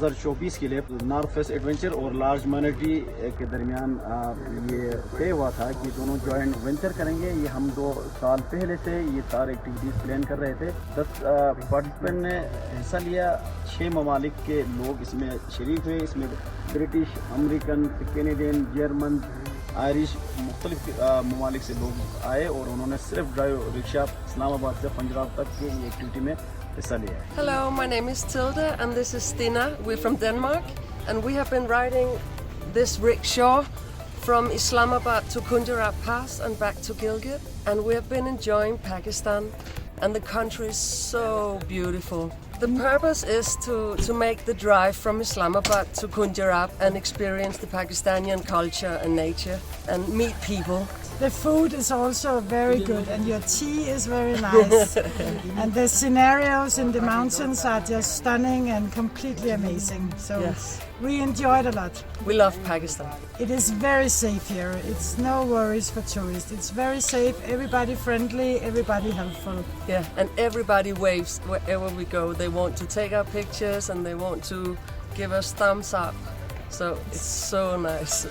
2024 के लिए north fest adventure और लार्ज माइनॉरिटी के दरमियान ये तय हुआ था कि दोनों जॉइंट वेंचर करेंगे। ये हम 2 साल पहले से ये सारे एक्टिविटीज़ प्लान कर रहे थे। 10 पार्टिसिपेंट ने हिस्सा लिया। 6 ममालिक के लोग इसमें शरीक हुए। इसमें British, American, Canadian, German, Irish मुख्तलिफ ममालिक से लोग आए और उन्होंने सिर्फ ड्राइव रिक्शा इस्लामाबाद से पंजाब तक की ये एक्टिविटी में हिस्सा लिया है। Hello, my name is Tilda and this is Stina. We're from Denmark and we have been riding this rickshaw from Islamabad to Khunjarab Pass and back to Gilgit, and we have been enjoying Pakistan and the country is so beautiful. The purpose is to make the drive from Islamabad to Khunjarab and experience the Pakistani culture and nature and meet people. The food is also very good and your tea is very nice. And the scenarios in the mountains are just stunning and completely amazing. So Yes. we enjoyed a lot. We love Pakistan. It is very safe here. It's no worries for tourists. It's very safe, everybody friendly, everybody helpful. Yeah, and everybody waves wherever we go. They want to take our pictures and they want to give us thumbs up. So it's so nice.